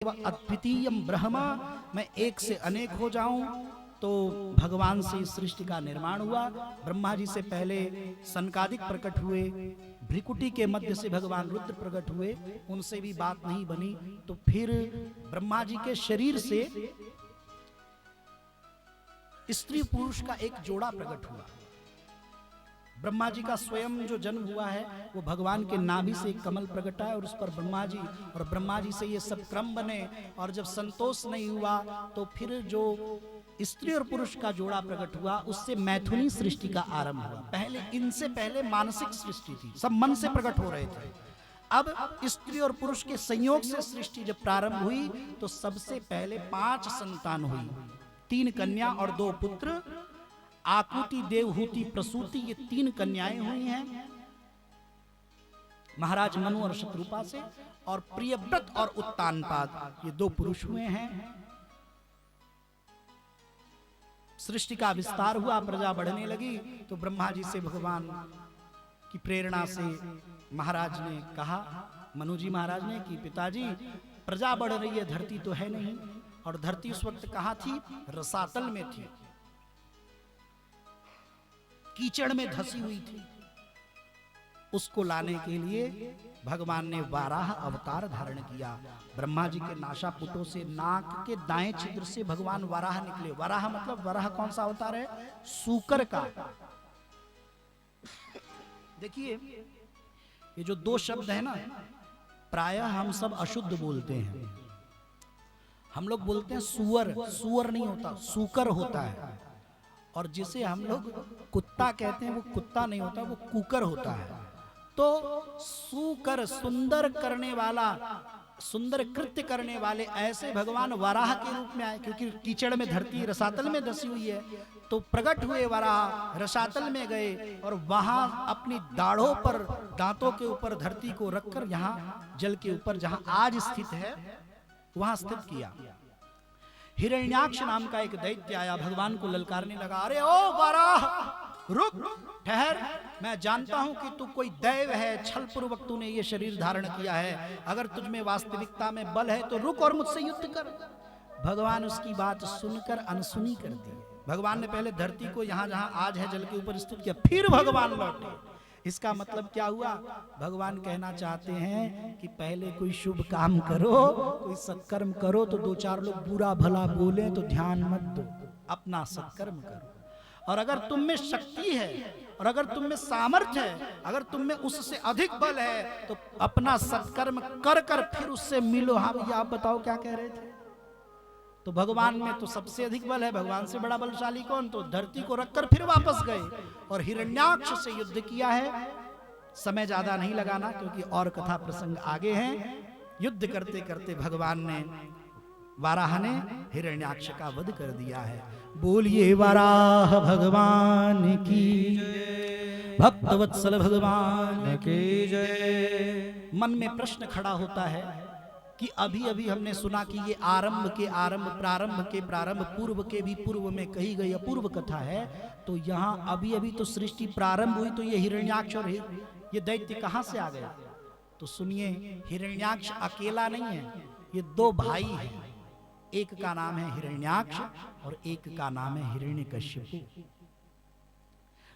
अद्वितीयम ब्रह्म, मैं एक से अनेक हो जाऊं। तो भगवान से इस सृष्टि का निर्माण हुआ। ब्रह्मा जी से पहले सनकादिक प्रकट हुए, भ्रिकुटी के मध्य से भगवान रुद्र प्रकट हुए, उनसे भी बात नहीं बनी। तो फिर ब्रह्मा जी के शरीर से स्त्री पुरुष का एक जोड़ा प्रकट हुआ। ब्रह्मा जी का स्वयं जो जन्म हुआ है वो भगवान के नाभि से एक कमल प्रकटा है और उस पर ब्रह्मा जी से ये सब क्रम बने। और जब संतोष नहीं हुआ तो फिर जो स्त्री और पुरुष का जोड़ा प्रकट हुआ, उससे मैथुनी सृष्टि का आरंभ हुआ। पहले इनसे पहले मानसिक सृष्टि थी, सब मन से प्रकट हो रहे थे। अब स्त्री और पुरुष के संयोग से सृष्टि जब प्रारंभ हुई तो सबसे पहले 5 संतान हुई, 3 कन्या और 2 पुत्र। आकुति, देवहूति, प्रसूति, ये 3 कन्याएं हुई हैं महाराज मनु और शत्रुपा से। और प्रियव्रत और उत्तानपाद, ये 2 पुरुष हुए हैं। सृष्टि का विस्तार हुआ, प्रजा बढ़ने लगी। तो ब्रह्मा जी से भगवान की प्रेरणा से महाराज ने कहा, मनु जी महाराज ने, कि पिताजी प्रजा बढ़ रही है, धरती तो है नहीं। और धरती उस वक्त कहां थी? रसातल में थी, कीचड़ में धसी हुई थी। उसको लाने के लिए भगवान ने वाराह अवतार धारण किया। ब्रह्मा जी के नासापुटों से नाक के दाएं छिद्र से भगवान वाराह निकले। वाराह मतलब, वाराह कौन सा अवतार है? सूकर का। देखिए ये जो 2 शब्द है ना, प्रायः हम सब अशुद्ध बोलते हैं। हम लोग बोलते हैं सुअर, सुअर नहीं होता, सूकर होता है। और जिसे हम लोग कुत्ता कहते हैं वो कुत्ता नहीं होता, वो कुकर होता है। तो सूकर, सुंदर करने वाला, सुंदर कृत्य करने वाले, ऐसे भगवान वराह के रूप में आए। क्योंकि कीचड़ में धरती रसातल में धसी हुई है, तो प्रकट हुए वराह, रसातल में गए और वहां अपनी दाढ़ों पर, दांतों के ऊपर धरती को रखकर यहां जल के ऊपर जहां आज स्थित है वहां स्थित किया। हिरण्याक्ष नाम का एक दैत्य आया, भगवान को ललकारने लगा, अरे ओ वाराह, रुक, ठहर, मैं जानता हूं कि तू कोई दैव है, छल पूर्वक तूने ये शरीर धारण किया है। अगर तुझ में वास्तविकता में बल है तो रुक और मुझसे युद्ध कर। भगवान उसकी बात सुनकर अनसुनी कर दी। भगवान ने पहले धरती को यहां जहां आज है जल के ऊपर स्थित किया, फिर भगवान लौटे। इसका मतलब क्या हुआ? भगवान कहना चाहते हैं कि पहले कोई शुभ काम करो, कोई सत्कर्म करो, तो 2-4 लोग बुरा भला बोले तो ध्यान मत दो, अपना सत्कर्म करो। और अगर तुम में शक्ति है और अगर तुम में सामर्थ्य है, अगर तुम में उससे अधिक बल है, तो अपना सत्कर्म कर कर फिर उससे मिलो। हाँ भैया आप बताओ क्या कह रहे थे? तो भगवान में तो सबसे अधिक बल है, भगवान से बड़ा बलशाली कौन? तो धरती को रखकर फिर वापस गए और हिरण्याक्ष से युद्ध किया है। समय ज्यादा नहीं लगाना क्योंकि और कथा प्रसंग आगे हैं। युद्ध करते करते भगवान ने, वाराह ने हिरण्याक्ष का वध कर दिया है। बोलिए वाराह भगवान की, भक्तवत्सल भगवान की जय। मन में प्रश्न खड़ा होता है कि अभी अभी हमने सुना कि ये आरंभ के आरंभ, प्रारंभ के प्रारंभ, पूर्व के भी पूर्व में कही गई अपूर्व कथा है। तो यहाँ अभी अभी तो सृष्टि प्रारंभ हुई, तो ये हिरण्याक्ष और ये दैत्य कहाँ से आ गया? तो सुनिए, हिरण्याक्ष अकेला नहीं है, ये 2 भाई हैं। एक का नाम है हिरण्याक्ष और एक का नाम है हिरण्यकश्यपु।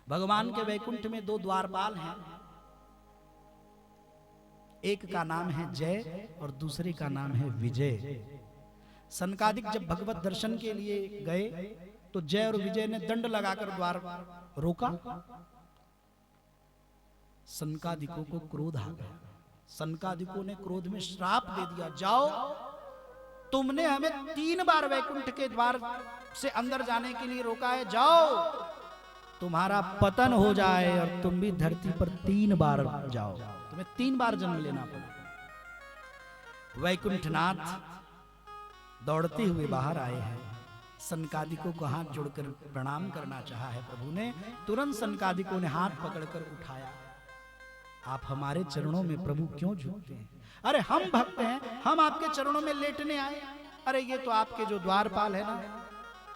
भगवान के वैकुंठ में 2 द्वारपाल हैं, एक का नाम है जय और दूसरे का नाम है विजय। सनकादिक जब भगवत दर्शन के लिए गए तो जय और विजय ने दंड लगाकर द्वार रोका। सनकादिकों को क्रोध आ गया। सनकादिकों ने क्रोध में श्राप दे दिया, जाओ, तुमने हमें 3 बार वैकुंठ के द्वार से अंदर जाने के लिए रोका है, जाओ, तुम्हारा पतन हो जाए और तुम भी धरती पर 3 बार जाओ, तुम्हें 3 बार जन्म लेना पड़ेगा। वैकुंठनाथ दौड़ते हुए बाहर आए हैं। सनकादिकों को हाथ जोड़कर प्रणाम करना चाहा है प्रभु ने। तुरंत सनकादिकों ने हाथ पकड़कर उठाया। आप हमारे चरणों में प्रभु क्यों झुकते हैं? अरे हम भक्त हैं, हम आपके चरणों में लेटने आए। अरे ये तो आपके जो द्वारपाल है ना,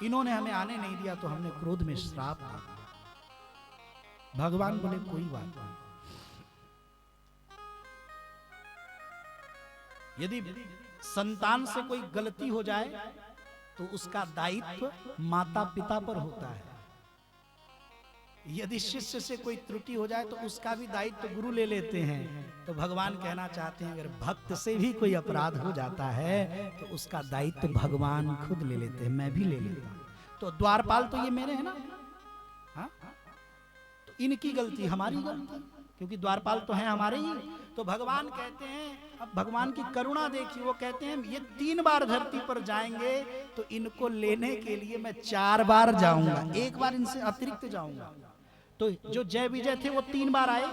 इन्होंने हमें आने नहीं दिया तो हमने क्रोध में श्राप दे दिया। भगवान बोले कोई बात नहीं, यदि संतान से कोई गलती हो जाए तो उसका दायित्व माता पिता पर होता है। यदि शिष्य से कोई त्रुटि हो जाए तो उसका भी दायित्व गुरु ले लेते हैं। तो भगवान कहना चाहते हैं अगर भक्त से भी कोई अपराध हो जाता है तो उसका दायित्व भगवान खुद ले लेते हैं, मैं भी ले लेता हूं। तो द्वारपाल तो ये मेरे हैं ना, हाँ? तो इनकी गलती हमारी गलती, क्योंकि द्वारपाल तो हैं हमारे ही। तो भगवान कहते हैं, अब भगवान की करुणा देखिए, वो कहते हैं ये 3 बार धरती पर जाएंगे तो इनको लेने के लिए मैं 4 बार जाऊंगा, 1 बार इनसे अतिरिक्त जाऊंगा। तो जो जय विजय थे वो 3 बार आए।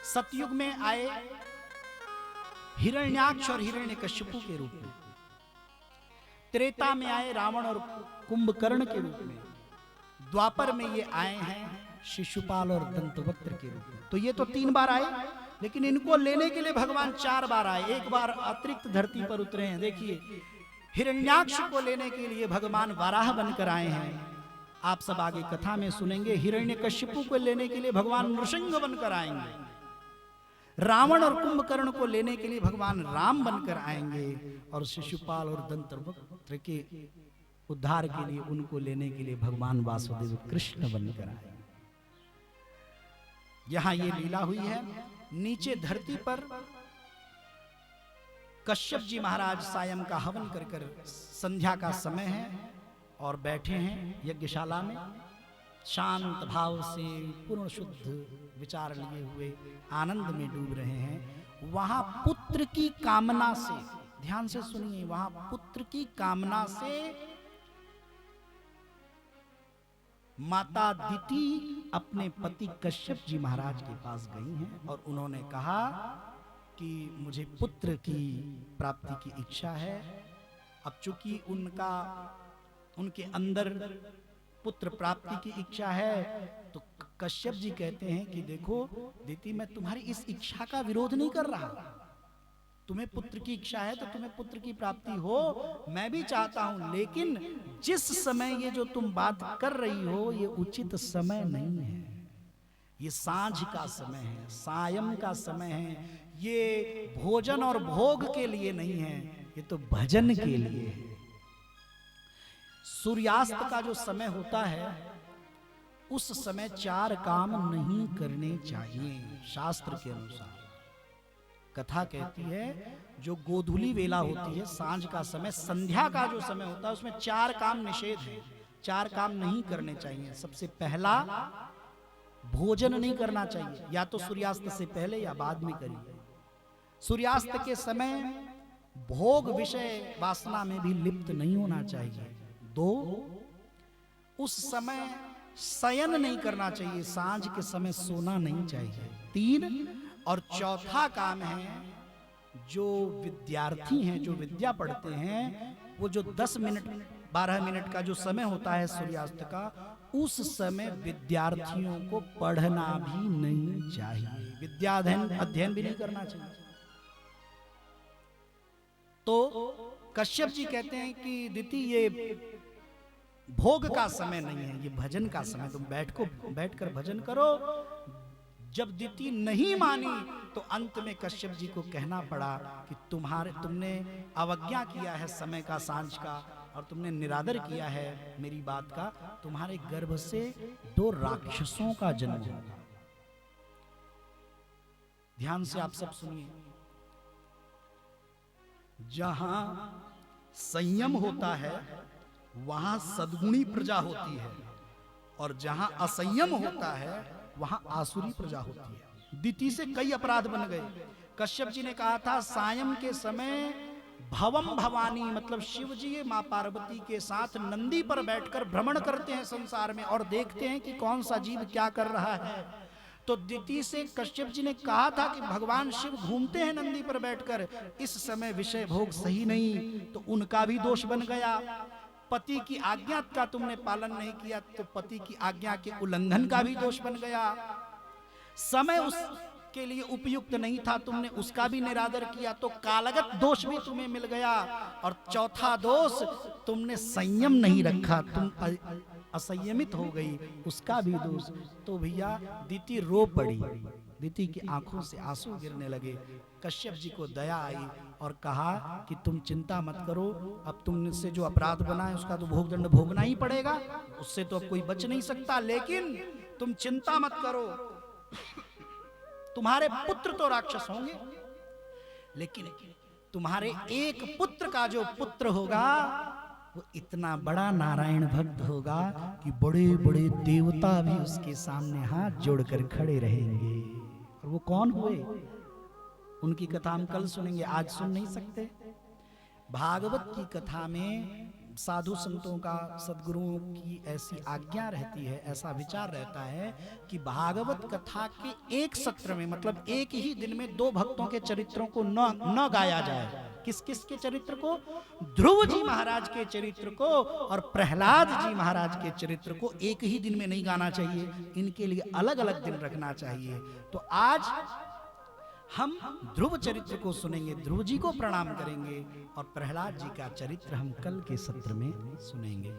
सतयुग में आए हिरण्याक्ष और हिरण्यकश्यपु के रूप में, त्रेता में आए रावण और कुंभकर्ण के रूप में, द्वापर में ये आए हैं शिशुपाल और दंतवक्त्र के रूप में। तो ये तो 3 बार आए, लेकिन इनको लेने के लिए भगवान 4 बार आए, 1 बार अतिरिक्त धरती पर उतरे हैं। देखिए हिरण्याक्ष को लेने के लिए भगवान वाराह बनकर आए हैं, आप सब आगे कथा में सुनेंगे। हिरण्यकश्यपु को लेने के लिए भगवान नृसिंह बनकर आएंगे। रावण और कुंभकर्ण को लेने के लिए भगवान राम बनकर आएंगे, और शिशुपाल और दंतवक्त्र के उद्धार के लिए उनको लेने के लिए भगवान वासुदेव कृष्ण बनकर आएंगे। यहां ये लीला हुई है। नीचे धरती पर कश्यप जी महाराज सायं का हवन कर कर, संध्या का समय है और बैठे हैं यज्ञशाला में, शांत भाव से पूर्ण शुद्ध विचार लिए हुए आनंद में डूब रहे हैं। वहां पुत्र की कामना से, ध्यान से सुनिए, वहां पुत्र की कामना से माता दिति अपने पति कश्यप जी महाराज के पास गई हैं और उन्होंने कहा कि मुझे पुत्र की प्राप्ति की इच्छा है। अब चूंकि उनके अंदर पुत्र प्राप्ति की इच्छा है, तो कश्यप जी कहते हैं कि देखो दिति, मैं तुम्हारी इस इच्छा का विरोध नहीं कर रहा, तुम्हें पुत्र की इच्छा है तो तुम्हें पुत्र की प्राप्ति हो, मैं भी चाहता हूं, लेकिन जिस समय ये जो तुम बात कर रही हो ये उचित समय नहीं है। ये सांझ का समय है, सायं का समय है, ये भोजन और भोग के लिए नहीं है, ये तो भजन के लिए है। सूर्यास्त का जो समय होता है उस समय 4 काम नहीं करने चाहिए शास्त्र के अनुसार। कथा कहती है जो गोधूली वेला होती है, सांझ का समय, संध्या का जो समय होता है, उसमें 4 काम निषेध है, 4 काम नहीं करने चाहिए। सबसे पहला, भोजन नहीं करना चाहिए, या तो सूर्यास्त से पहले या बाद में करिए। सूर्यास्त के समय भोग विषय वासना में भी लिप्त नहीं होना चाहिए। 2, उस समय शयन नहीं करना चाहिए, सांझ के समय सोना नहीं चाहिए। 3 और चौथा काम है, जो विद्यार्थी हैं, जो विद्या पढ़ते हैं, वो जो 10 मिनट 12 मिनट का जो समय होता है सूर्यास्त का, उस समय विद्यार्थियों को पढ़ना भी नहीं चाहिए, विद्या अध्ययन भी नहीं करना चाहिए। तो कश्यप जी कहते हैं कि दिति, ये भोग का समय नहीं है, ये भजन का समय, तुम बैठकर भजन करो। जब दिति नहीं मानी तो अंत में कश्यप जी को कहना पड़ा कि तुमने अवज्ञा किया है समय का, सांझ का, और तुमने निरादर किया है मेरी बात का, तुम्हारे गर्भ से 2 राक्षसों का जन्म होगा। ध्यान से आप सब सुनिए, जहां संयम होता है वहां सद्गुणी प्रजा होती है, और जहां असंयम होता है वहां आसुरी प्रजा होती है। दिति से कई अपराध बन गए। कश्यप जी ने कहा था सायं के समय भवम भवानी, मतलब शिव जी मां पार्वती के साथ नंदी पर बैठकर भ्रमण करते हैं संसार में और देखते हैं कि कौन सा जीव क्या कर रहा है। तो दिति से कश्यप जी ने कहा था कि भगवान शिव घूमते हैं नंदी पर बैठकर, इस समय विषय भोग सही नहीं, तो उनका भी दोष बन गया। पति की आज्ञा का तुमने पालन नहीं किया, तो पति की आज्ञा के उल्लंघन का भी दोष बन गया। समय उसके लिए उपयुक्त नहीं था, तुमने उसका भी निरादर किया, तो कालगत दोष भी तुम्हें मिल गया। और चौथा दोष, तुमने संयम नहीं रखा, तुम असंयमित हो गई, उसका भी दोष। तो भैया दिति रो पड़ी, दिति की आंखों से आंसू गिरने लगे। कश्यप जी को दया आई और कहा कि तुम चिंता मत करो, अब तुमसे जो अपराध बना है उसका तो भोग दंड भोगना ही पड़ेगा, उससे तो अब कोई बच नहीं सकता, लेकिन तुम चिंता मत करो, तुम्हारे पुत्र तो राक्षस होंगे, लेकिन तुम्हारे एक पुत्र का जो पुत्र होगा वो इतना बड़ा नारायण भक्त होगा कि बड़े बड़े देवता भी उसके सामने हाथ जोड़कर खड़े रहेंगे। और वो कौन हुए, उनकी कथा हम कल सुनेंगे, आज सुन नहीं सकते। भागवत की कथा में साधु संतों का, सद्गुरुओं की ऐसी आज्ञा रहती है, ऐसा विचार रहता है कि भागवत कथा के एक सत्र में, मतलब एक ही दिन में, 2 भक्तों के चरित्रों को न गाया जाए। किस किस के चरित्र को? ध्रुव जी महाराज के चरित्र को और प्रहलाद जी महाराज के चरित्र को एक ही दिन में नहीं गाना चाहिए, इनके लिए अलग अलग दिन रखना चाहिए। तो आज हम ध्रुव चरित्र को सुनेंगे, ध्रुव जी को प्रणाम करेंगे, और प्रहलाद जी का चरित्र हम कल के सत्र में सुनेंगे।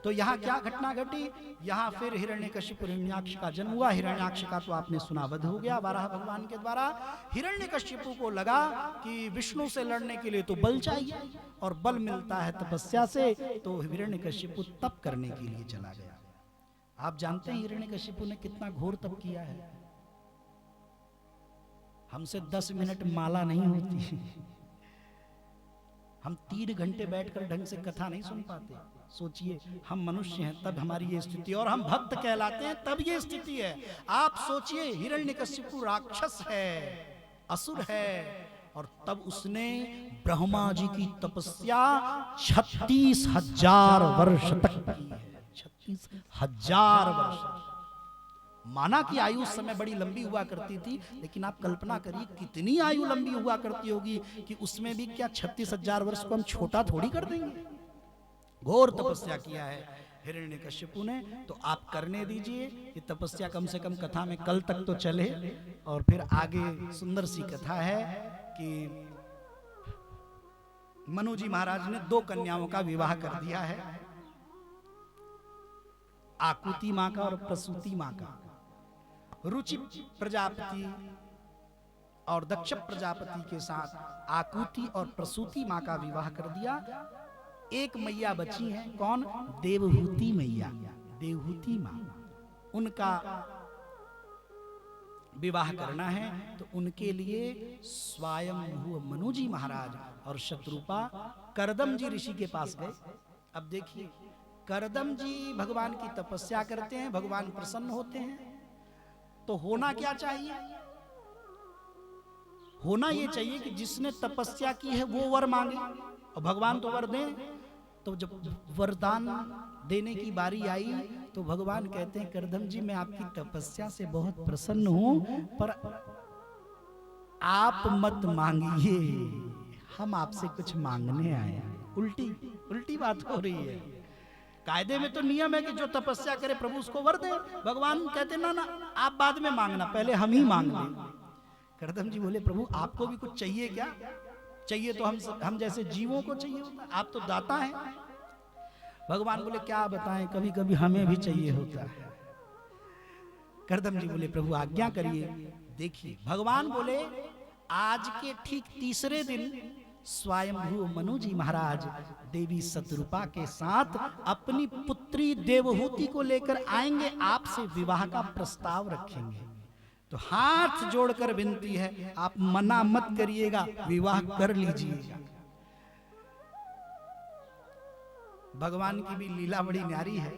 तो यहाँ क्या घटना घटी? यहाँ फिर हिरण्यकशिपु हिरण्याक्ष का जन्म हुआ। हिरण्याक्ष का तो आपने सुना, वध हो गया वाराह भगवान के द्वारा। हिरण्यकशिपु को लगा कि विष्णु से लड़ने के लिए तो बल चाहिए, और बल मिलता है तपस्या से, तो हिरण्यकशिपु तप करने के लिए चला गया। आप जानते हैं हिरण्यकशिपु ने कितना घोर तप किया है। हमसे 10 मिनट माला नहीं होती, हम 3 घंटे बैठकर ढंग से कथा नहीं सुन पाते। सोचिए, हम मनुष्य हैं तब हमारी ये स्थिति, और हम भक्त कहलाते हैं तब ये स्थिति है। आप सोचिए, हिरण्यकशिपु राक्षस है, असुर है, और तब उसने ब्रह्मा जी की तपस्या 36,000 वर्ष तक की है। 36,000 वर्ष। माना कि आयु उस समय बड़ी लंबी हुआ करती थी, लेकिन आप कल्पना करिए कितनी आयु लंबी हुआ करती होगी कि उसमें भी क्या 36,000 वर्ष को हम छोटा थोड़ी कर देंगे। घोर तपस्या किया है हिरण्यकशिपु ने। तो आप करने दीजिए, ये तपस्या कम से कम कथा में कल तक तो चले, और फिर आगे सुंदर सी कथा है कि मनु जी महाराज ने 2 कन्याओं का विवाह कर दिया है, आकुति माँ का और प्रसूति माँ का। रुचि प्रजापति और दक्ष प्रजापति के साथ आकुति और प्रसूति माँ का विवाह कर दिया। एक मैया बची हैं, कौन? देवहूति मैया, देवहूति माँ, उनका विवाह करना है। तो उनके लिए स्वयं मनु जी महाराज और शत्रुपा करदम जी ऋषि के पास गए। अब देखिए, करदम जी भगवान की तपस्या करते हैं, भगवान प्रसन्न होते हैं। तो होना क्या चाहिए? होना ये चाहिए कि जिसने तपस्या की है वो वर मांगे, और भगवान तो वर दें। तो जब वरदान देने की बारी आई तो भगवान कहते हैं, करदम जी मैं आपकी तपस्या से बहुत प्रसन्न हूं, पर आप मत मांगिए, हम आपसे कुछ मांगने आए हैं। उल्टी बात हो रही है। कायदे में तो नियम है कि जो तपस्या करे प्रभु उसको वर दे। भगवान कहते ना ना, आप बाद में मांगना, पहले हम ही मांग लें। करदम जी बोले, प्रभु आपको भी कुछ चाहिए क्या? चाहिए तो हम जैसे जीवों को चाहिए होता, आप तो दाता हैं। भगवान बोले, क्या बताएं, कभी कभी हमें भी चाहिए होता है। करदम जी बोले, प्रभु आज्ञा करिए। देखिए, भगवान बोले, आज के ठीक 3रे दिन स्वयंभू मनु जी महाराज देवी शत्रुपा के साथ अपनी पुत्री देवहूति को लेकर आएंगे, आपसे विवाह का प्रस्ताव रखेंगे। तो हाथ जोड़कर विनती है, आप मना मत करिएगा, विवाह कर लीजिएगा। भगवान की भी लीला बड़ी न्यारी है।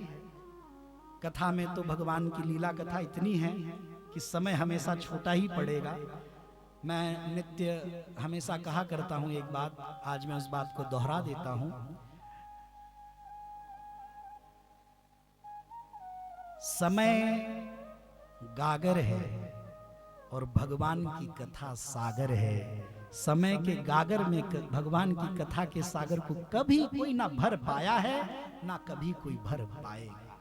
कथा में तो भगवान की लीला कथा इतनी है कि समय हमेशा छोटा ही पड़ेगा। मैं नित्य हमेशा कहा करता हूं एक बात, आज मैं उस बात को दोहरा देता हूं। समय गागर है और भगवान की कथा सागर है। समय के गागर में भगवान की कथा के सागर को कभी कोई ना भर पाया है, ना कभी कोई भर पाएगा।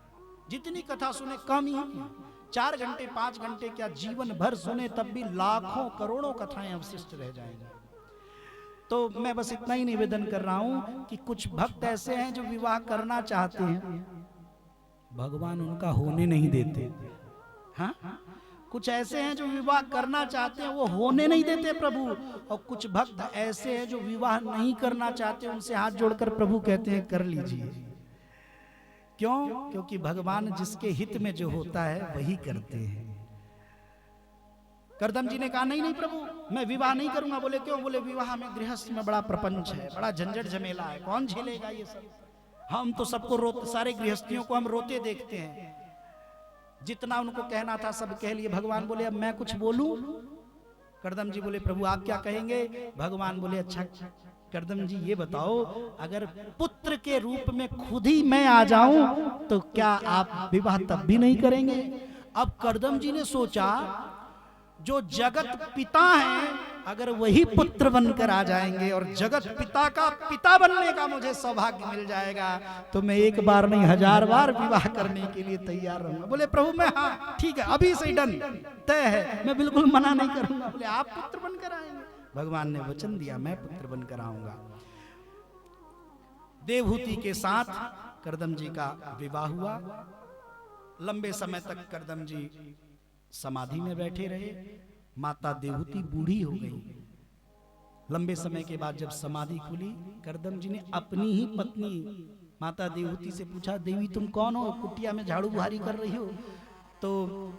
जितनी कथा सुने कम ही, 4 घंटे 5 घंटे क्या जीवन भर सुने तब भी लाखों करोड़ों कथाएं अवशिष्ट रह जाएंगी। तो मैं बस इतना ही निवेदन कर रहा हूं कि कुछ भक्त ऐसे हैं जो विवाह करना चाहते हैं, भगवान उनका होने नहीं देते। हाँ, कुछ ऐसे हैं जो विवाह करना चाहते हैं, वो होने नहीं देते प्रभु, और कुछ भक्त ऐसे हैं जो विवाह नहीं करना चाहते, उनसे हाथ जोड़कर प्रभु कहते हैं कर लीजिए। क्यों? क्योंकि भगवान जिसके हित में जो होता है वही करते हैं। करदम जी ने कहा नहीं नहीं प्रभु मैं विवाह नहीं करूंगा। बोले क्यों? बोले विवाह में गृहस्थ में बड़ा प्रपंच है, बड़ा झंझट झमेला है, कौन झेलेगा ये सब। हम तो सबको रोते, सारे गृहस्थियों को हम रोते देखते हैं। जितना उनको कहना था सब कह लिए। भगवान बोले अब मैं कुछ बोलूं? करदम जी बोले प्रभु आप क्या कहेंगे? भगवान बोले अच्छा करदम जी ये बताओ, अगर पुत्र के रूप में खुद ही मैं आ जाऊं तो क्या आप विवाह तब भी नहीं करेंगे? अब करदम जी ने सोचा जो जगत पिता हैं अगर वही पुत्र बनकर आ जाएंगे और जगत पिता का पिता बनने का मुझे सौभाग्य मिल जाएगा तो मैं एक बार नहीं 1000 बार विवाह करने के लिए तैयार रहूंगा। बोले प्रभु मैं हाँ ठीक है अभी से डन तय है, मैं बिल्कुल मना नहीं करूंगा। बोले आप पुत्र बनकर आएंगे? भगवान ने वचन दिया मैं पुत्र बनकर आऊंगा। देवहूति के साथ करदम जी का विवाह हुआ। लंबे समय तक करदम जी समाधि में बैठे रहे। माता देवहूति बूढ़ी हो गई। लंबे समय के बाद जब समाधि खुली, करदम जी ने अपनी ही पत्नी माता देवहूति से पूछा देवी तुम कौन हो, कुटिया में झाड़ू बुहारी कर रही हो? तो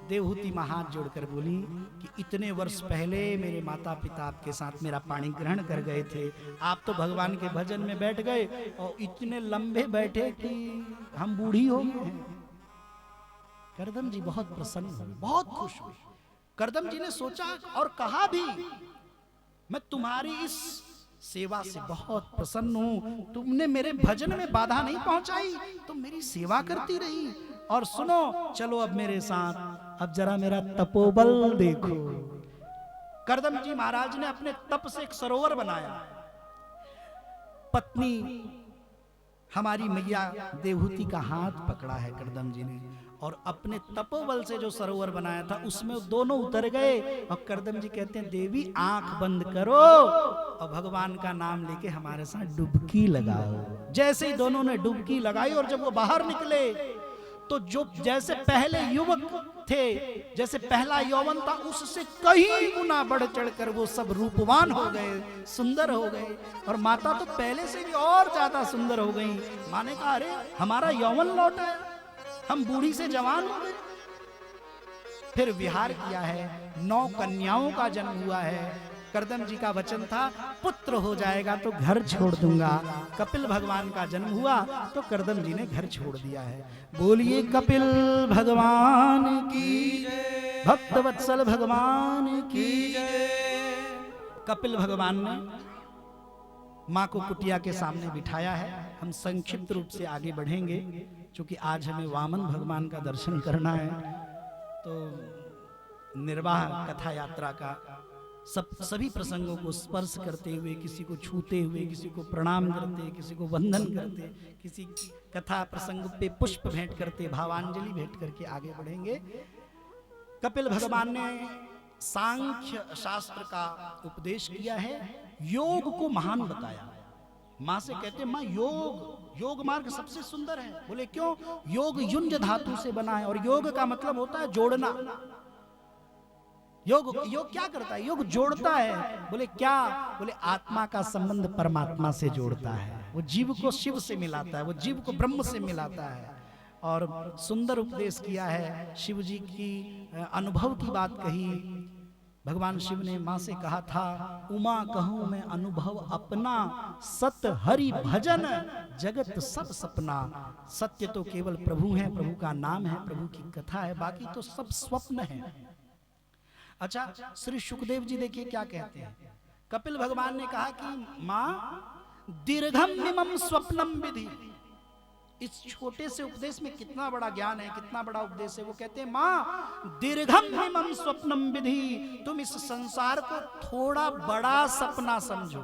देवहूति मां हाथ जोड़कर बोली कि इतने वर्ष पहले मेरे माता पिता आपके साथ मेरा पानी ग्रहण कर गए थे, आप तो भगवान के भजन में बैठ गए और इतने लंबे बैठे कि हम बूढ़ी हो गए हैं। करदम जी बहुत प्रसन्न हुए, बहुत खुश हुए। करदम जी ने सोचा और कहा भी मैं तुम्हारी इस सेवा से बहुत प्रसन्न हूं, तुमने मेरे भजन में बाधा नहीं पहुंचाई, तुम मेरी सेवा करती रही। और सुनो चलो अब मेरे साथ, अब जरा मेरा तपोबल देखो। करदम जी महाराज ने अपने तप से एक सरोवर बनाया। पत्नी हमारी मैया देवहूति का हाथ पकड़ा है करदम जी ने और अपने तपोबल से जो सरोवर बनाया था उसमें दोनों उतर गए। और करदम जी कहते हैं देवी आंख बंद करो और भगवान का नाम लेके हमारे साथ डुबकी लगाओ। जैसे ही दोनों ने डुबकी लगाई और जब वो बाहर निकले तो जो जैसे पहले युवक थे, जैसे पहला यौवन था उससे कहीं गुना बढ़ चढ़कर वो सब रूपवान हो गए, सुंदर हो गए। और माता तो पहले से भी और ज्यादा सुंदर हो गई। माँ ने कहा अरे हमारा यौवन लौट आया, हम बूढ़ी से जवान हो गए। फिर विहार किया है, 9 कन्याओं का जन्म हुआ है। करदम जी का वचन था पुत्र हो जाएगा तो घर छोड़ दूंगा। कपिल भगवान का जन्म हुआ तो करदम जी ने घर छोड़ दिया है। बोलिए कपिल भगवान की, भक्त वत्सल भगवान की। कपिल भगवान ने माँ को कुटिया के सामने बिठाया है। हम संक्षिप्त रूप से आगे बढ़ेंगे क्योंकि आज हमें वामन भगवान का दर्शन करना है। तो निर्वाह कथा यात्रा का सभी प्रसंगों को स्पर्श करते हुए, किसी को छूते हुए, किसी को प्रणाम करते, किसी को वंदन करते, किसी कथा प्रसंग पे पुष्प भेंट करते, भावांजलि भेंट करके आगे बढ़ेंगे। कपिल भगवान ने सांख्य शास्त्र का उपदेश किया है, योग को महान बताया। माँ से कहते माँ योग मार्ग सबसे सुंदर है। बोले क्यों? योग युंज धातु से बना है और योग का मतलब होता है जोड़ना। योग क्या करता है? योग जोड़ता है। बोले क्या? बोले आत्मा का संबंध परमात्मा से जोड़ता है, वो जीव को शिव से मिलाता है, वो जीव को ब्रह्म से मिलाता है। और सुंदर उपदेश किया है। शिव जी की अनुभव की बात कही। भगवान शिव ने माँ से कहा था उमा कहूं मैं अनुभव अपना, सत हरि भजन जगत सब सपना। सत्य तो केवल प्रभु है, प्रभु का नाम है, प्रभु की कथा है, बाकी तो सब स्वप्न है। अच्छा, श्री सुखदेव जी देखिए क्या कहते हैं। कपिल भगवान ने कहा कि मां दीर्घम मिमम स्वप्नम विधि। इस छोटे से उपदेश में कितना बड़ा ज्ञान है, कितना बड़ा उपदेश है। वो कहते हैं मां दीर्घम मिमम स्वप्नम विधि, तुम इस संसार को थोड़ा बड़ा सपना समझो।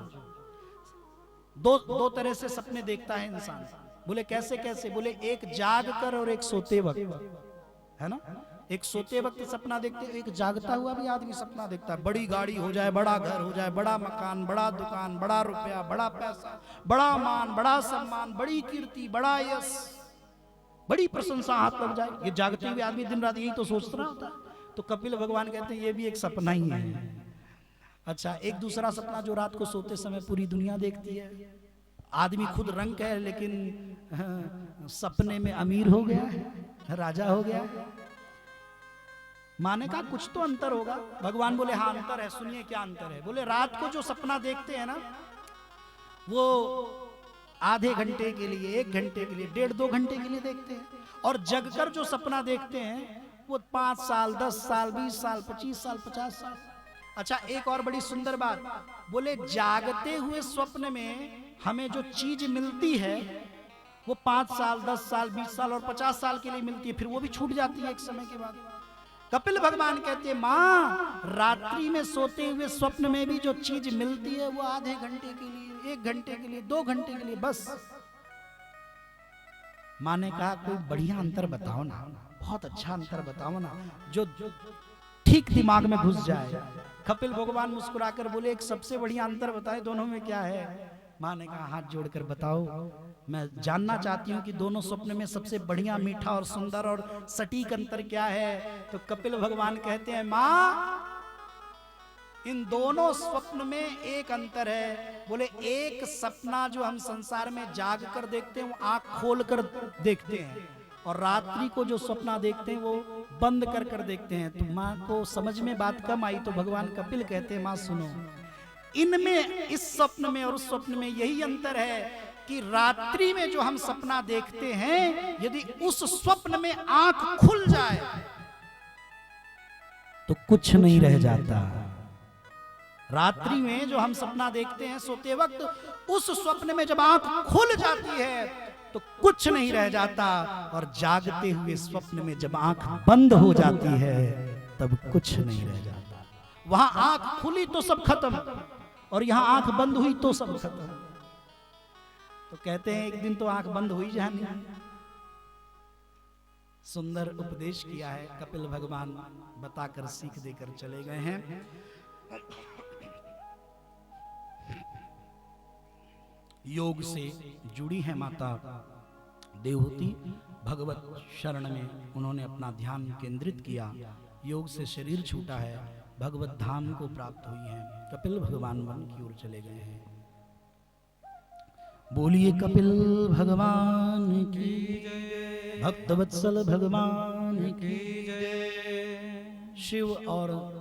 दो तरह से सपने देखता है इंसान। बोले कैसे कैसे? बोले एक जाग कर और एक सोते वक्त, है ना। एक सोते वक्त सपना देखते, एक जागता हुआ भी आदमी सपना देखता है। बड़ी गाड़ी हो जाए, बड़ा घर हो जाए, बड़ा मकान, बड़ा दुकान, बड़ा रुपया, बड़ा पैसा, बड़ा मान, बड़ा सम्मान, बड़ी कीर्ति, बड़ा यश, बड़ी प्रशंसा हाथ लग जाए। ये जागते हुए आदमी दिन रात यही तो सोच रहा होता है। तो कपिल भगवान कहते हैं ये भी एक सपना ही है। अच्छा, एक दूसरा सपना जो रात को सोते समय पूरी दुनिया देखती है, आदमी खुद रंग है लेकिन सपने में अमीर हो गया है, राजा हो गया है। माने का कुछ तो अंतर होगा। भगवान बोले हाँ अंतर है। सुनिए क्या अंतर है। बोले रात को जो सपना देखते हैं ना, वो आधे घंटे के लिए, 1 घंटे के लिए, 1.5-2 घंटे के लिए देखते हैं, और जगकर जो सपना देखते हैं वो 5 साल, 10 साल, 20 साल, 25 साल, 50 साल। अच्छा, एक और बड़ी सुंदर बात, बोले जागते हुए स्वप्न में हमें जो चीज मिलती है वो 5 साल, 10 साल, 20 साल और 50 साल के लिए मिलती है, फिर वो भी छूट जाती है एक समय के बाद। कपिल भगवान कहते हैं माँ, रात्रि में सोते हुए स्वप्न में भी जो चीज मिलती है वो आधे घंटे के लिए, 1 घंटे के लिए, 2 घंटे के लिए बस। माँ ने कहा कोई बढ़िया अंतर बताओ ना, बहुत अच्छा अंतर बताओ ना जो ठीक दिमाग में घुस जाए। कपिल भगवान मुस्कुराकर बोले एक सबसे बढ़िया अंतर बताए, दोनों में क्या है। माँ ने कहा हाथ जोड़कर बताओ, मैं जानना चाहती हूँ कि दोनों स्वप्न में सबसे बढ़िया, मीठा और सुंदर और सटीक अंतर क्या है। तो कपिल भगवान कहते हैं माँ, इन दोनों स्वप्न में एक अंतर है। बोले एक सपना जो हम संसार में जाग कर देखते हैं वो आंख खोल कर देखते हैं, और रात्रि को जो सपना देखते हैं वो बंद कर कर देखते हैं। तो माँ को समझ में बात कम आई तो भगवान कपिल कहते हैं माँ सुनो, इनमें, इस स्वप्न में और उस स्वप्न में यही अंतर है कि रात्रि में जो हम सपना देखते हैं, यदि उस स्वप्न में आंख खुल जाए तो कुछ नहीं रह जाता। रात्रि में जो हम सपना देखते हैं सोते वक्त, उस स्वप्न में जब आंख खुल जाती है तो कुछ नहीं रह जाता, और जागते हुए स्वप्न में जब आंख बंद हो जाती है तब कुछ नहीं रह जाता। वहां आंख खुली तो सब खत्म, और यहां आंख बंद हुई तो सब खत्म। तो कहते हैं एक दिन तो आंख बंद हुई जानी। सुंदर उपदेश किया है कपिल भगवान, बताकर सीख देकर चले गए हैं। योग से जुड़ी है माता देवहूति, भगवत शरण में उन्होंने अपना ध्यान केंद्रित किया, योग से शरीर छूटा है, भगवत धाम को प्राप्त हुई है, कपिल भगवान वन की ओर चले गए हैं। बोलिए कपिल भगवान की जय, भक्तवत्सल भगवान की जय। शिव और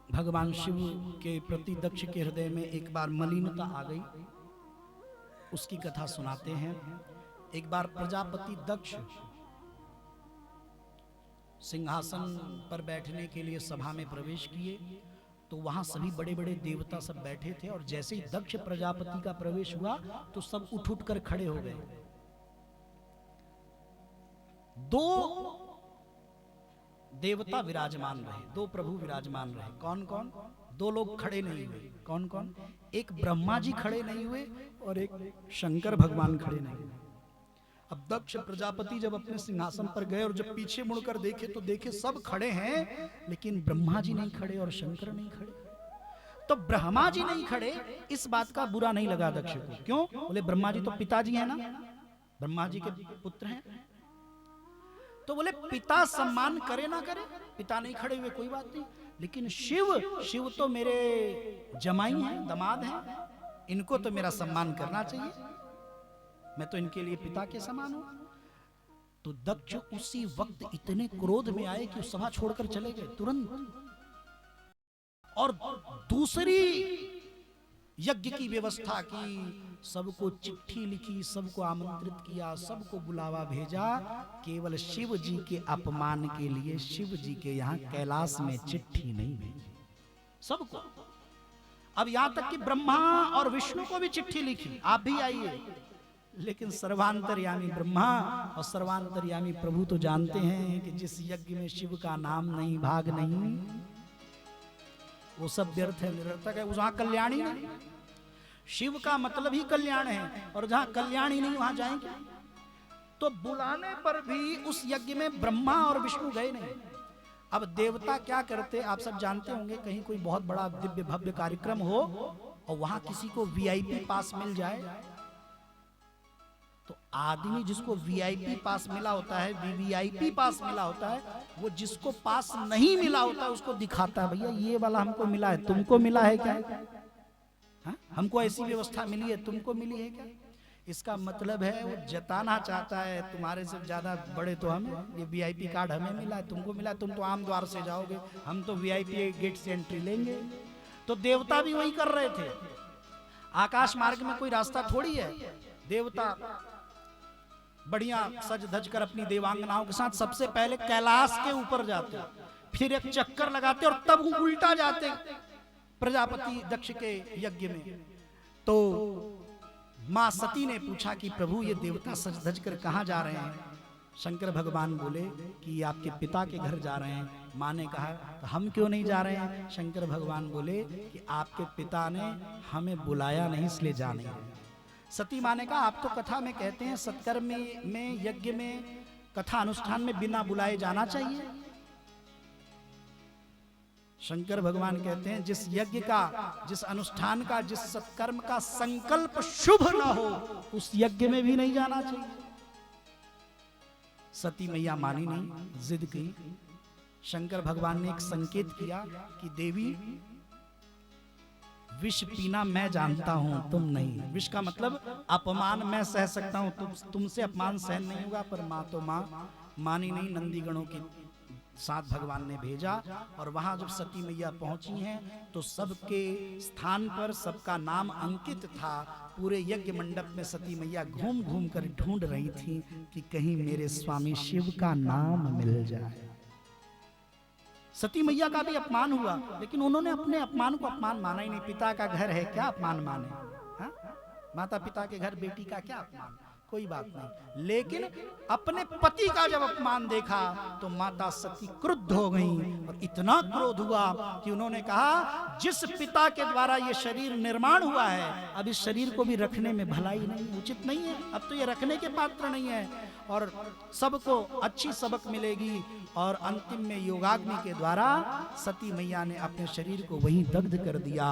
भगवान शिव के प्रति दक्ष के हृदय में एक बार मलिनता आ गई, उसकी कथा सुनाते हैं। एक बार प्रजापति दक्ष सिंहासन पर बैठने के लिए सभा में प्रवेश किए, तो वहां सभी बड़े बड़े देवता सब बैठे थे, और जैसे ही दक्ष प्रजापति का प्रवेश हुआ तो सब उठ उठ कर खड़े हो गए। 2 देवता विराजमान रहे, 2 प्रभु विराजमान रहे। कौन कौन? 2 लोग खड़े नहीं हुए। कौन कौन? एक ब्रह्मा जी खड़े नहीं हुए और एक शंकर भगवान खड़े नहीं हुए। अब दक्ष प्रजापति जब अपने सिंहासन पर गए और जब पीछे मुड़कर देखे तो देखे सब खड़े हैं, लेकिन ब्रह्मा जी नहीं खड़े और शंकर नहीं खड़े। तो ब्रह्मा जी नहीं खड़े, इस बात का बुरा नहीं लगा दक्ष को। क्यों? बोले ब्रह्मा जी तो पिताजी है ना, ब्रह्मा जी के पुत्र हैं। तो बोले पिता सम्मान करे ना करे, पिता नहीं खड़े हुए कोई बात नहीं, लेकिन शिव तो मेरे जमाई हैं, दामाद हैं, इनको तो मेरा सम्मान करना चाहिए, मैं तो इनके लिए पिता के समान हूं। तो दक्ष उसी वक्त इतने क्रोध में आए कि सभा छोड़कर चले गए तुरंत, और दूसरी यज्ञ की व्यवस्था की, सबको चिट्ठी लिखी, सबको आमंत्रित किया, सबको बुलावा भेजा, केवल शिव जी के अपमान के लिए शिव जी के यहाँ कैलाश में चिट्ठी नहीं भेजी सबको। अब यहां तक कि ब्रह्मा और विष्णु को भी चिट्ठी लिखी, आप भी आइए, लेकिन सर्वांतर्यामी ब्रह्मा और सर्वांतर्यामी प्रभु तो जानते हैं कि जिस यज्ञ में शिव का नाम नहीं, भाग नहीं, वो सब व्यर्थ है, निरर्थक है। वहां कल्याणी नहीं, शिव का मतलब ही कल्याण है, और जहां कल्याण ही नहीं वहां जाएंगे। तो बुलाने पर भी उस यज्ञ में ब्रह्मा और विष्णु गए नहीं। अब देवता क्या करते आप सब जानते होंगे, कहीं कोई बहुत बड़ा दिव्य भव्य कार्यक्रम हो और वहां किसी को वीआईपी पास मिल जाए तो आदमी जिसको वीआईपी पास मिला होता है, वीवीआईपी पास मिला होता है, वो जिसको पास नहीं मिला होता है उसको दिखाता है, भैया ये वाला हमको मिला है, तुमको मिला है क्या? हा? हमको ऐसी व्यवस्था मिली है, तुमको मिली है क्या? इसका मतलब है वो जताना चाहता है तुम्हारे से ज्यादा बड़े तो हम, ये वीआईपी कार्ड हमें मिला है, तुमको मिला, तुम तो आम द्वार से जाओगे, हम तो वीआईपी गेट से एंट्री लेंगे। तो देवता भी वही कर रहे थे। आकाश मार्ग में कोई रास्ता थोड़ी है, देवता बढ़िया सज धज कर अपनी देवांगनाओं के साथ सबसे पहले कैलाश के ऊपर जाते, फिर एक चक्कर लगाते और तब उल्टा जाते प्रजापति दक्ष के यज्ञ में। तो मां सती ने पूछा कि प्रभु ये देवता सज धज कर कहां जा रहे हैं? शंकर भगवान बोले कि आपके पिता के घर जा रहे हैं। मां ने कहा तो हम क्यों नहीं जा रहे हैं? शंकर भगवान बोले कि आपके पिता ने हमें बुलाया नहीं, इसलिए जा नहीं रहे। सती मां ने कहा आप तो कथा में कहते हैं सत्कर्म में यज्ञ में कथा अनुष्ठान में बिना बुलाए जाना चाहिए। शंकर भगवान कहते हैं जिस यज्ञ का, जिस अनुष्ठान का, जिस सत्कर्म का संकल्प शुभ ना हो उस यज्ञ में भी नहीं जाना चाहिए। सती मैया मानी नहीं, जिद की। शंकर भगवान ने एक संकेत किया कि देवी विष पीना मैं जानता हूं, तुम नहीं। विष का मतलब अपमान मैं सह सकता हूं, तुमसे अपमान सहन नहीं होगा। पर मां तो मां मानी नहीं, नंदीगणों के साथ भगवान ने भेजा। और वहां जब सती मैया पहुंची हैं तो सबके स्थान पर सबका नाम अंकित था। पूरे यज्ञ मंडप में सती मैया घूम घूम कर ढूंढ रही थी कि कहीं मेरे स्वामी शिव का नाम मिल जाए। सती मैया का भी अपमान हुआ, लेकिन उन्होंने अपने अपमान को अपमान माना ही नहीं। पिता का घर है, क्या अपमान माने? हा? माता पिता के घर बेटी का क्या अपमान? कोई बात नहीं। लेकिन अपने पति का जब अपमान देखा तो माता सती क्रुद्ध हो गई, और इतना क्रोध हुआ कि उन्होंने कहा जिस पिता के द्वारा ये शरीर निर्माण हुआ है, अब इस शरीर को भी रखने में भलाई नहीं, उचित नहीं है, अब तो ये रखने के पात्र नहीं है, और सबको अच्छी सबक मिलेगी। और अंतिम में योगाग्नि के द्वारा सती मैया ने अपने शरीर को वहीं दग्ध कर दिया।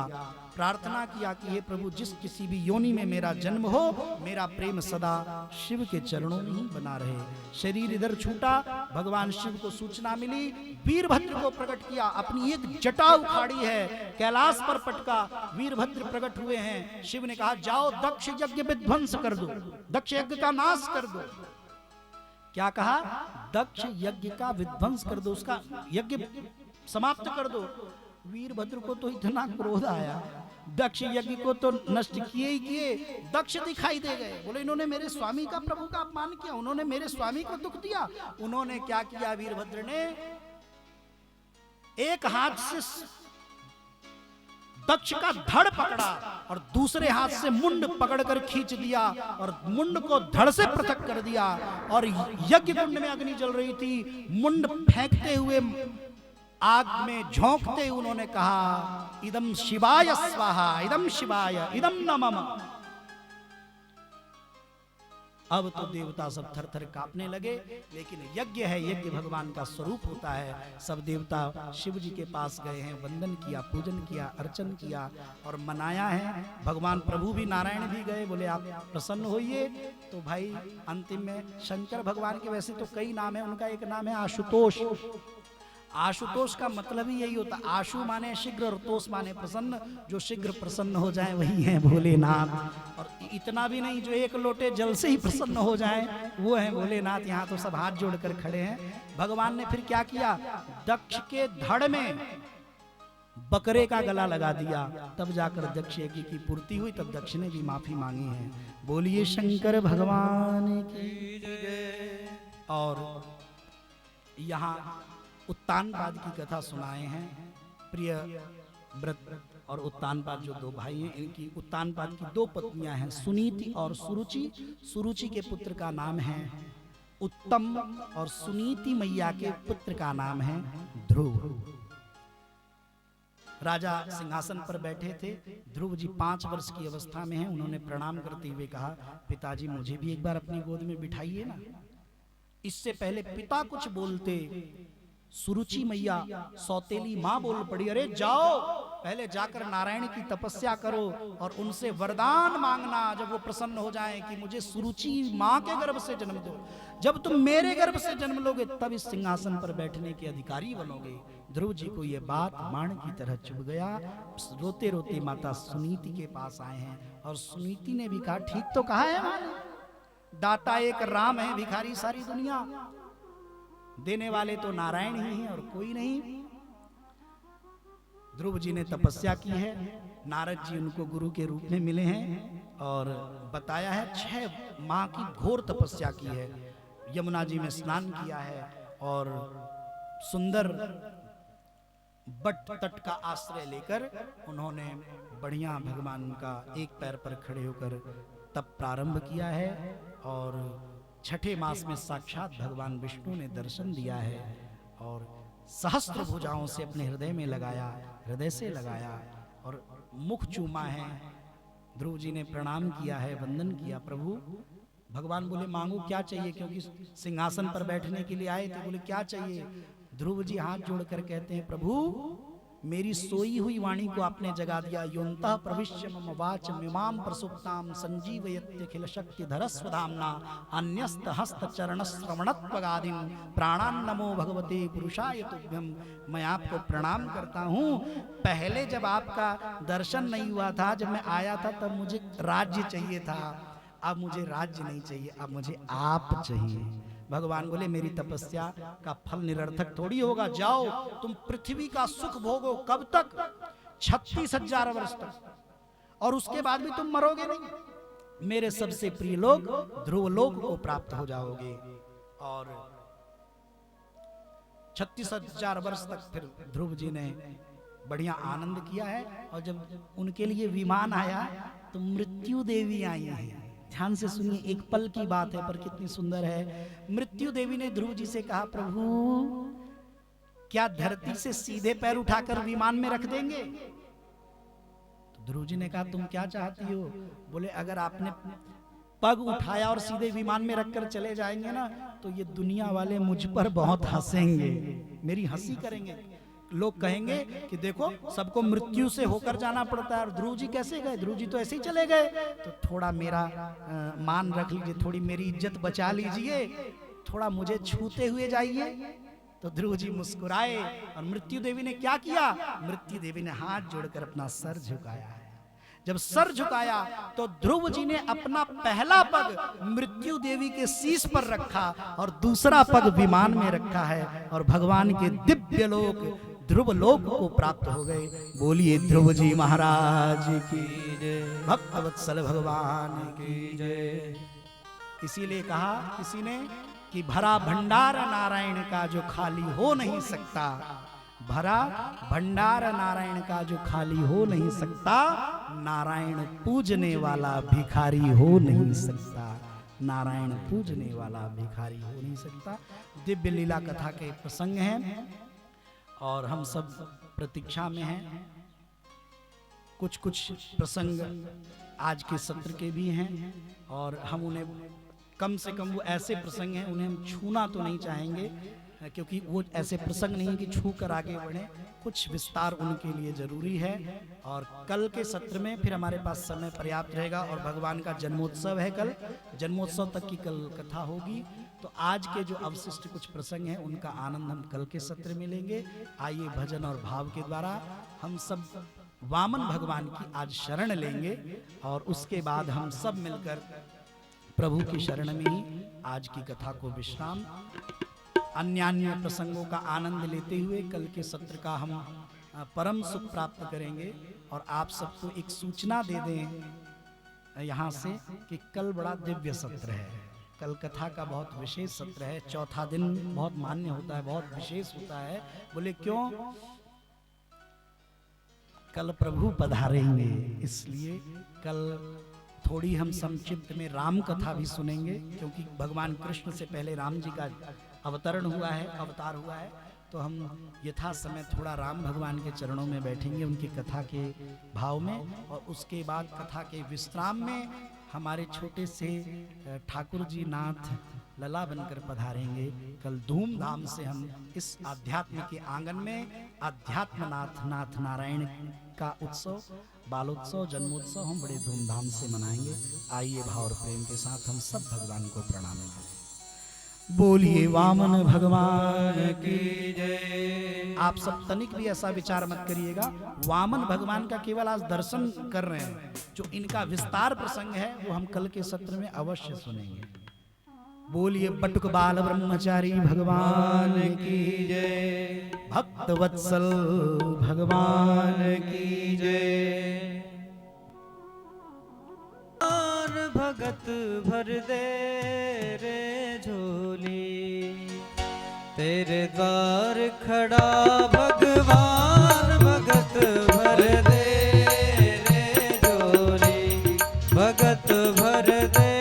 प्रार्थना किया कि हे प्रभु, जिस किसी भी योनि में मेरा जन्म हो, मेरा प्रेम सदा शिव के चरणों में ही बना रहे। शरीर इधर छूटा, भगवान शिव को सूचना मिली, वीरभद्र को प्रकट किया, अपनी एक जटा उखाड़ी है, कैलाश पर पटका, वीरभद्र प्रकट हुए हैं। शिव ने कहा जाओ दक्ष यज्ञ विध्वंस कर दो, दक्ष यज्ञ का नाश कर दो। क्या कहा? दक्ष यज्ञ का विध्वंस कर दो, उसका यज्ञ समाप्त कर दो। वीरभद्र को तो इतना क्रोध आया, दक्ष यज्ञ को तो नष्ट किए ही किए, दक्ष दिखाई दे गए। बोले इन्होंने मेरे स्वामी का, प्रभु का अपमान किया, उन्होंने मेरे स्वामी को दुख दिया। उन्होंने क्या किया? वीरभद्र ने एक हाथ से दक्ष का धड़ पकड़ा और दूसरे हाथ से मुंड पकड़कर खींच दिया, और मुंड को धड़ से पृथक कर दिया। और यज्ञ कुंड में अग्नि जल रही थी, मुंड फेंकते हुए आग में झोंकते उन्होंने कहा इदम शिवाय स्वाहा, इदम शिवाय, इदम नमः। अब तो देवता सब थर थर कांपने लगे, लेकिन यज्ञ है, यज्ञ भगवान का स्वरूप होता है। सब देवता शिव जी के पास गए हैं, वंदन किया, पूजन किया, अर्चन किया और मनाया है। भगवान प्रभु भी, नारायण भी गए, बोले आप प्रसन्न होइए। तो भाई अंतिम में शंकर भगवान के वैसे तो कई नाम है, उनका एक नाम है आशुतोष। आशुतोष का मतलब ही यही होता, आशु माने शीघ्र और तोष माने प्रसन्न। जो शीघ्र प्रसन्न हो जाए वही है भोलेनाथ। और इतना भी नहीं, जो एक लोटे जल से ही प्रसन्न हो जाए वो है भोलेनाथ। यहाँ तो सब हाथ जोड़कर खड़े हैं। भगवान ने फिर क्या किया? दक्ष के धड़ में बकरे का गला लगा दिया, तब जाकर दक्ष यज्ञ की पूर्ति हुई। तब दक्ष ने भी माफी मांगी है। बोलिए शंकर भगवान की जय। और यहाँ उत्तानपाद की कथा सुनाए हैं। प्रिय व्रत और उत्तानपाद जो दो भाई हैं, इनकी उत्तानपाद की दो पत्नियां हैं, सुनीति और सुरुचि। सुरुचि के पुत्र का नाम है उत्तम और सुनीति मैया के पुत्र का नाम है ध्रुव। राजा सिंहासन पर बैठे थे। ध्रुव जी 5 वर्ष की अवस्था में हैं। उन्होंने प्रणाम करते हुए कहा पिताजी मुझे भी एक बार अपनी गोद में बिठाइए ना। इससे पहले पिता कुछ बोलते, सुरुचि मैया सौतेली मां बोल पड़ी, अरे जाओ पहले जाकर नारायण की तपस्या करो और उनसे वरदान मांगना, जब वो प्रसन्न हो जाएं कि मुझे सुरुचि माँ के गर्भ से जन्म दो। जब तुम मेरे गर्भ से जन्म लोगे तब इस सिंहासन पर बैठने के अधिकारी बनोगे। ध्रुव जी को यह बात बाण की तरह चुभ गया। रोते रोते माता सुनीति के पास आए हैं और सुनीति ने भी कहा, ठीक तो कहा है माँ, दाता एक राम है, भिखारी सारी दुनिया, देने वाले तो नारायण ही हैं और कोई नहीं। ध्रुव जी ने तपस्या की है, नारद जी उनको गुरु के रूप में मिले हैं और बताया है 6 माह की घोर तपस्या की है। यमुना जी में स्नान किया है और सुंदर बट तट का आश्रय लेकर उन्होंने बढ़िया भगवान का एक पैर पर खड़े होकर तप प्रारंभ किया है और छठे मास में साक्षात भगवान विष्णु ने दर्शन दिया है और सहस्त्र भुजाओं से अपने हृदय में लगाया, हृदय से लगाया और मुख चूमा है। ध्रुव जी ने प्रणाम किया है, वंदन किया। प्रभु, भगवान बोले मांगो क्या चाहिए, क्योंकि सिंहासन पर बैठने के लिए आए थे। बोले क्या चाहिए? ध्रुव जी हाथ जोड़कर कहते हैं, प्रभु मेरी सोई हुई वाणी को आपने जगा दिया। योन्तः प्रविश्य मम वाच मिमां प्रसुप्तां संजीवयत्यखिल शक्ति धरस्वधाम्ना अन्यस्त हस्त चरण श्रवणत्वगादिं प्राणान् नमो भगवते पुरुषाय तुभ्यं। मैं आपको प्रणाम करता हूँ। पहले जब आपका दर्शन नहीं हुआ था, जब मैं आया था तब मुझे राज्य चाहिए था, अब मुझे राज्य नहीं चाहिए, अब मुझे आप चाहिए। भगवान बोले मेरी तपस्या का फल निरर्थक थोड़ी होगा, जाओ तुम पृथ्वी का सुख भोगो। कब तक? 36,000 वर्ष तक, और उसके बाद भी तुम मरोगे नहीं। मेरे सबसे प्रिय लोग ध्रुव लोक को प्राप्त हो जाओगे। और 36,000 वर्ष तक फिर ध्रुव जी ने बढ़िया आनंद किया है। और जब उनके लिए विमान आया तो मृत्यु देवी आई है। ध्यान से सुनिए, एक पल की बात है पर कितनी सुंदर है। मृत्यु देवी ने ध्रुव जी से कहा, प्रभु क्या धरती से सीधे पैर उठाकर विमान में रख देंगे? तो ध्रुव जी ने कहा, तुम क्या चाहती हो? बोले अगर आपने पग उठाया और सीधे विमान में रखकर चले जाएंगे ना, तो ये दुनिया वाले मुझ पर बहुत हंसेंगे, मेरी हंसी करेंगे। लोग कहेंगे कि देखो सबको मृत्यु से होकर जाना पड़ता है, और ध्रुव जी कैसे गए? ध्रुव जी तो ऐसे ही चले गए। तो थोड़ा मेरा मान रख लीजिए, थोड़ी मेरी इज्जत बचा लीजिए, थोड़ा मुझे छूते हुए जाइए। तो ध्रुव जी मुस्कुराए और मृत्यु देवी ने क्या किया? मृत्यु देवी ने हाथ जोड़कर अपना सर झुकाया है। जब सर झुकाया तो ध्रुव जी ने अपना पहला पग मृत्यु देवी के शीश पर रखा और दूसरा पग विमान में रखा है और भगवान के दिव्य लोक ध्रुव लोक को प्राप्त हो गए। बोलिए ध्रुव जी महाराज की जय, भक्तवत्सल भगवान की जय। इसीलिए कहा किसी ने कि भरा भंडार नारायण का जो खाली हो नहीं सकता, भरा भंडार नारायण का जो खाली हो नहीं सकता, नारायण पूजने वाला भिखारी हो नहीं सकता, नारायण पूजने वाला भिखारी हो नहीं सकता। दिव्य लीला कथा के प्रसंग हैं और हम सब प्रतीक्षा में हैं। कुछ कुछ प्रसंग आज के सत्र के भी हैं और हम उन्हें कम से कम, वो ऐसे प्रसंग हैं उन्हें हम छूना तो नहीं चाहेंगे, क्योंकि वो ऐसे प्रसंग नहीं कि छू कर आगे बढ़े, कुछ विस्तार उनके लिए जरूरी है। और कल के सत्र में फिर हमारे पास समय पर्याप्त रहेगा और भगवान का जन्मोत्सव है, कल जन्मोत्सव तक की कल कथा होगी। तो आज के जो अवशिष्ट कुछ प्रसंग हैं उनका आनंद हम कल के सत्र में लेंगे। आइए भजन और भाव के द्वारा हम सब वामन भगवान की आज शरण लेंगे और उसके बाद हम सब मिलकर प्रभु की शरण में ही आज की कथा को विश्राम, अन्य अन्य प्रसंगों का आनंद लेते हुए कल के सत्र का हम परम सुख प्राप्त करेंगे। और आप सबको एक सूचना दे दें यहाँ से कि कल बड़ा दिव्य सत्र है, कल कथा का बहुत विशेष सत्र है। चौथा दिन बहुत मान्य होता है, बहुत विशेष होता है। बोले क्यों? कल प्रभु पधारेंगे, इसलिए कल थोड़ी हम संक्षिप्त में राम कथा भी सुनेंगे, क्योंकि भगवान कृष्ण से पहले राम जी का अवतरण हुआ है, अवतार हुआ है। तो हम यथा समय थोड़ा राम भगवान के चरणों में बैठेंगे, उनकी कथा के भाव में, और उसके बाद कथा के विश्राम में हमारे छोटे से ठाकुर जी नाथ लला बनकर पधारेंगे। कल धूमधाम से हम इस आध्यात्म के आंगन में आध्यात्मनाथ नाथ नारायण का उत्सव, बालोत्सव, जन्मोत्सव हम बड़े धूमधाम से मनाएंगे। आइए भाव और प्रेम के साथ हम सब भगवान को प्रणाम करें। बोलिए वामन भगवान की जय। आप सब तनिक भी ऐसा विचार मत करिएगा, वामन भगवान का केवल आज दर्शन कर रहे हैं, जो इनका विस्तार प्रसंग है वो हम कल के सत्र में अवश्य सुनेंगे। बोलिए बटुक बाल ब्रह्मचारी भगवान की जय, भक्त वत्सल भगवान की जय। भगत भर दे रे झोली, तेरे द्वार खड़ा भगवान भगत भर दे रे झोली, भगत भर दे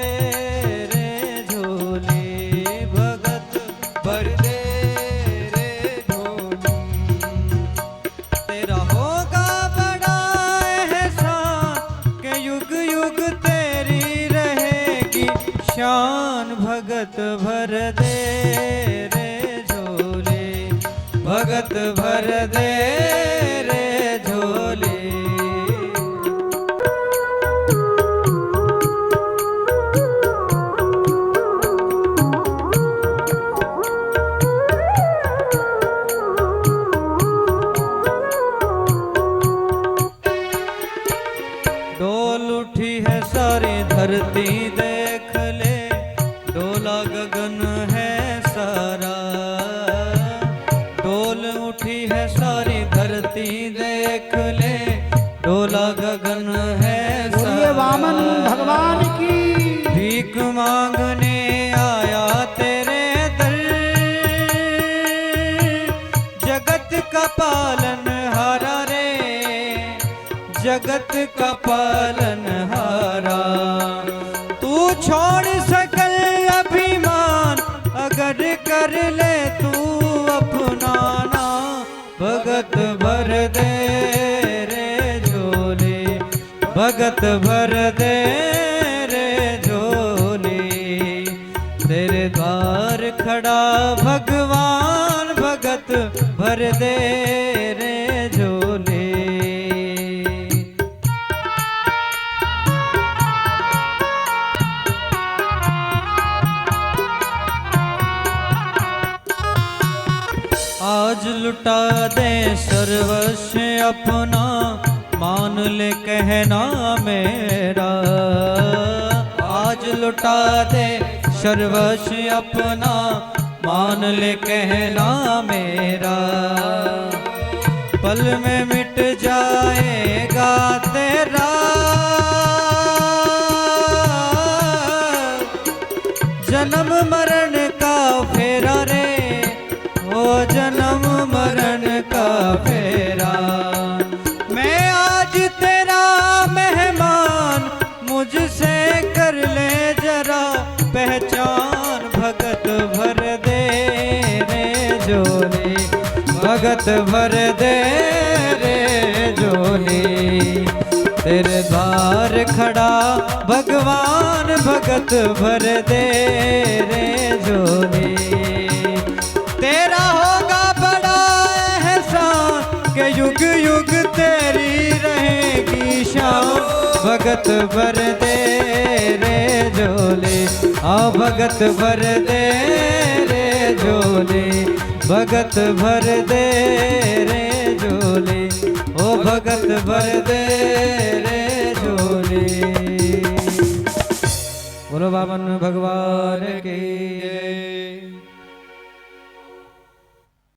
रे झोली, भगत भर दे रे झोली। तेरा होगा बड़ा एहसान के युग युग तेरी रहेगी शान, भगत भर दे रे झोली, भगत भर दे रे झोली। डोल उठी है सारी धरती देख ले, डोला गगन है सारा। डोल उठी है सारी धरती देख ले, डोला गगन है सारा। वामन भगवान की भीख मांगने आया तेरे दर, जगत का पालन हारा रे, जगत का पालन हारा। तू छोड़ सकल अभिमान अगर कर ले तू अपना ना, भगत भर दे रे झोली, भगत भर दे रे झोली। तेरे द्वार खड़ा भगवान भगत भर दे रे झोली। आज लुटा दे सर्वस्व अपना, मान ले कहना मेरा। आज लुटा दे सर्वस्व अपना, मान ले कहना मेरा। पल में मिट जाएगा तेरा जन्म मरण का फेरा रे, ओ जन्म मरण का फेरा। मैं आज तेरा मेहमान, मुझसे कर ले जरा पहचान, भगत भर दे रे झोली, भगत भर दे रे झोली। तेरे द्वार खड़ा भगवान भगत भर दे रे झोली। तेरा होगा बड़ा एहसान के युग युग तेरी रहेगी शान, भगत भर दे रे झोली, आ भगत भर दे रे झोली, भगत भर दे रे झोली, ओ भगत भर दे रे झोली। बोलो वामन भगवान की